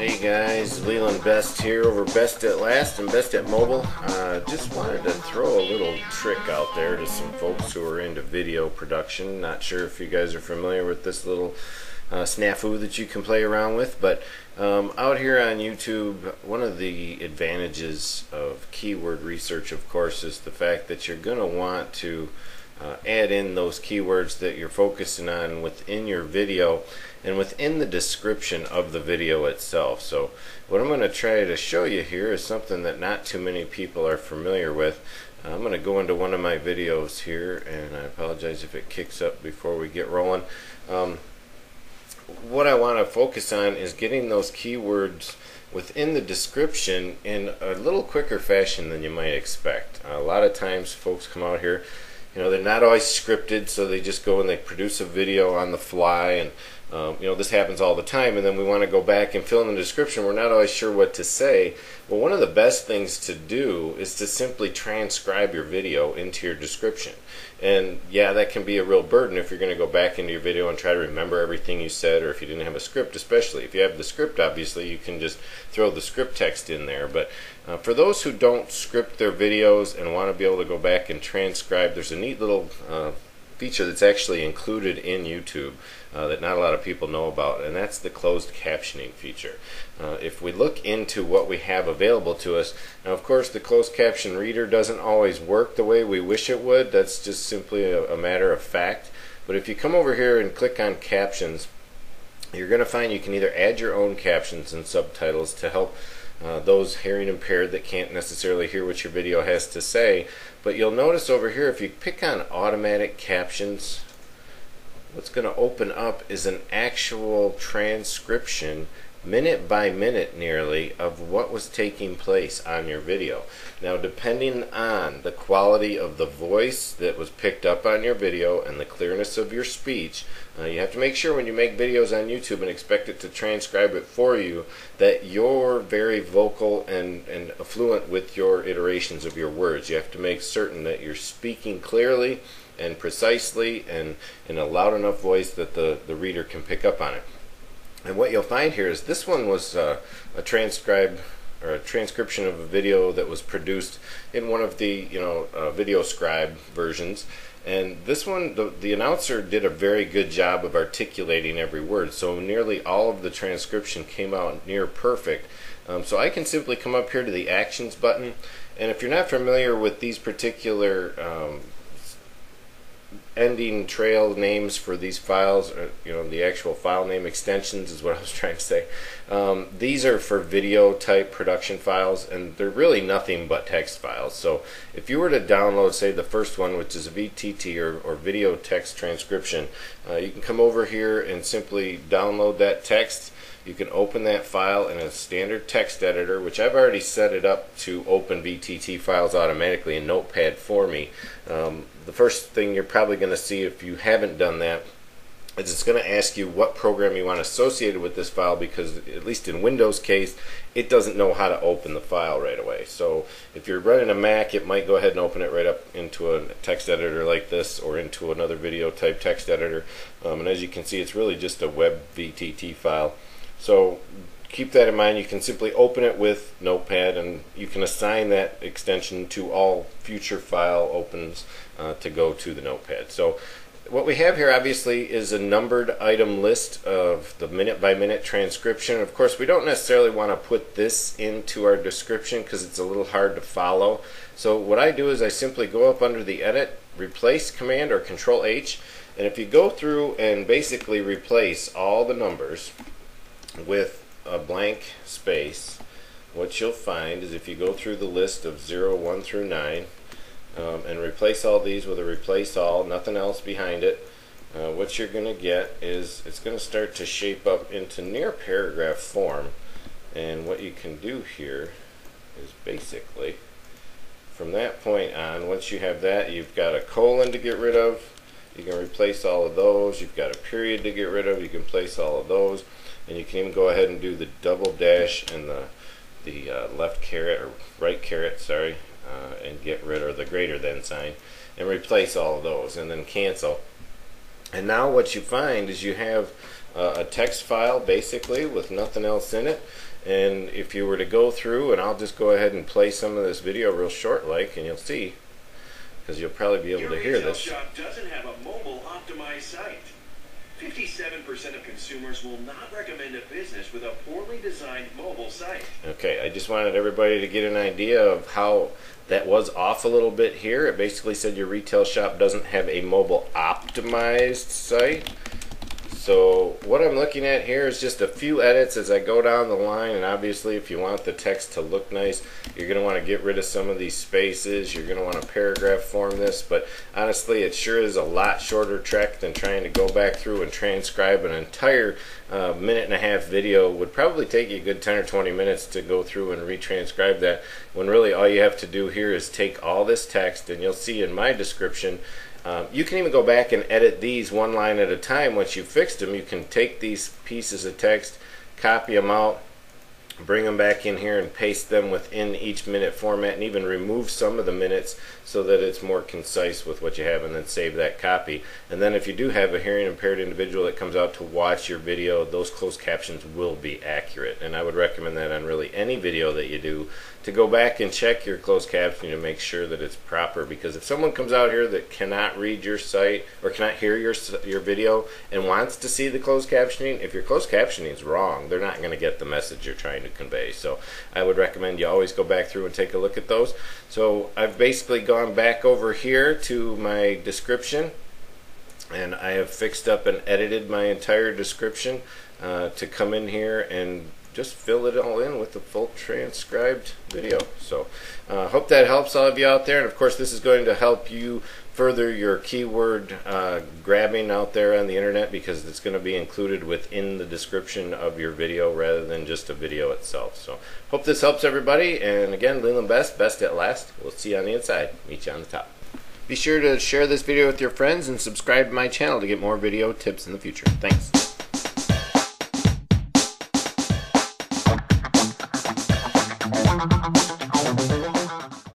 Hey guys, Leland Best here over Best at Last and Best at Mobile. Just wanted to throw a little trick out there to some folks who are into video production. Not sure if you guys are familiar with this little snafu that you can play around with, but out here on YouTube, one of the advantages of keyword research, of course, is the fact that you're going to want to add in those keywords that you're focusing on within your video and within the description of the video itself. So what I'm going to try to show you here is something that not too many people are familiar with. I'm going to go into one of my videos here, and I apologize if it kicks up before we get rolling. What I want to focus on is getting those keywords within the description in a little quicker fashion than you might expect. A lot of times folks come out here, they're not always scripted, so they just go and they produce a video on the fly, and this happens all the time, and then we want to go back and fill in the description. We're not always sure what to say. Well, one of the best things to do is to simply transcribe your video into your description. And yeah, that can be a real burden if you're going to go back into your video and try to remember everything you said, or if you didn't have a script. Especially if you have the script, obviously you can just throw the script text in there. But for those who don't script their videos and want to be able to go back and transcribe, there's a neat little feature that's actually included in YouTube that not a lot of people know about, and that's the closed captioning feature. If we look into what we have available to us, now of course the closed caption reader doesn't always work the way we wish it would. That's just simply a matter of fact. But if you come over here and click on captions, you're going to find you can either add your own captions and subtitles to help those hearing impaired that can't necessarily hear what your video has to say. But you'll notice over here, if you pick on automatic captions, what's going to open up is an actual transcription, minute by minute nearly, of what was taking place on your video. Now, depending on the quality of the voice that was picked up on your video and the clearness of your speech, you have to make sure when you make videos on YouTube and expect it to transcribe it for you, that you're very vocal and fluent with your iterations of your words. You have to make certain that you're speaking clearly and precisely and in a loud enough voice that the reader can pick up on it. And what you'll find here is this one was a transcribe or a transcription of a video that was produced in one of the video scribe versions. And this one, the announcer did a very good job of articulating every word, so nearly all of the transcription came out near perfect. So I can simply come up here to the Actions button, and if you're not familiar with these particular ending trail names for these files, or the actual file name extensions is what I was trying to say. These are for video type production files, and they're really nothing but text files. So if you were to download, say, the first one, which is VTT or video text transcription, you can come over here and simply download that text. You can open that file in a standard text editor, which I've already set it up to open VTT files automatically in Notepad for me. The first thing you're probably going to see if you haven't done that is it's going to ask you what program you want associated with this file, because at least in Windows case, it doesn't know how to open the file right away. So if you're running a Mac, it might go ahead and open it right up into a text editor like this, or into another video type text editor. And as you can see, it's really just a web VTT file. So keep that in mind. You can simply open it with Notepad, and you can assign that extension to all future file opens to go to the Notepad. So what we have here obviously is a numbered item list of the minute by minute transcription. Of course, we don't necessarily want to put this into our description because it's a little hard to follow. So what I do is I simply go up under the Edit, Replace command, or Control H, and if you go through and basically replace all the numbers with a blank space, what you'll find is if you go through the list of 0, 1 through 9 and replace all these with a replace all, nothing else behind it, what you're going to get is it's going to start to shape up into near paragraph form. And what you can do here is basically from that point on, once you have that, you've got a colon to get rid of, you can replace all of those. You've got a period to get rid of, you can place all of those. And you can even go ahead and do the double dash and the left caret, or right caret, sorry, and get rid of the greater than sign and replace all of those, and then cancel. And now what you find is you have a text file basically with nothing else in it, And if you were to go through, and I'll just go ahead and play some of this video real short like, and you'll see, because you'll probably be able to hear this. Your retail shop doesn't have a mobile optimized site. 57% of consumers will not recommend a business with a poorly designed mobile site. Okay, I just wanted everybody to get an idea of how that was off a little bit here. It basically said your retail shop doesn't have a mobile optimized site. So what I'm looking at here is just a few edits as I go down the line, and obviously if you want the text to look nice, you're going to want to get rid of some of these spaces. You're going to want to paragraph form this, but honestly it sure is a lot shorter trek than trying to go back through and transcribe an entire minute and a half video. Would probably take you a good 10 or 20 minutes to go through and retranscribe that, when really all you have to do here is take all this text, and you'll see in my description, you can even go back and edit these one line at a time. Once you've fixed them, you can take these pieces of text, copy them out, bring them back in here and paste them within each minute format, and even remove some of the minutes so that it's more concise with what you have, and then save that copy. And then if you do have a hearing impaired individual that comes out to watch your video, those closed captions will be accurate. And I would recommend that on really any video that you do, to go back and check your closed captioning to make sure that it's proper. Because if someone comes out here that cannot read your site or cannot hear your video and wants to see the closed captioning, if your closed captioning is wrong, they're not going to get the message you're trying to convey. So I would recommend you always go back through and take a look at those. So I've basically gone back over here to my description, and I have fixed up and edited my entire description to come in here and just fill it all in with the full transcribed video. So hope that helps all of you out there, and of course this is going to help you further your keyword grabbing out there on the internet, because it's going to be included within the description of your video rather than just a video itself. So hope this helps everybody, and again, Leland best at last. We'll see you on the inside. Meet you on the top. Be sure to share this video with your friends and subscribe to my channel to get more video tips in the future. Thanks.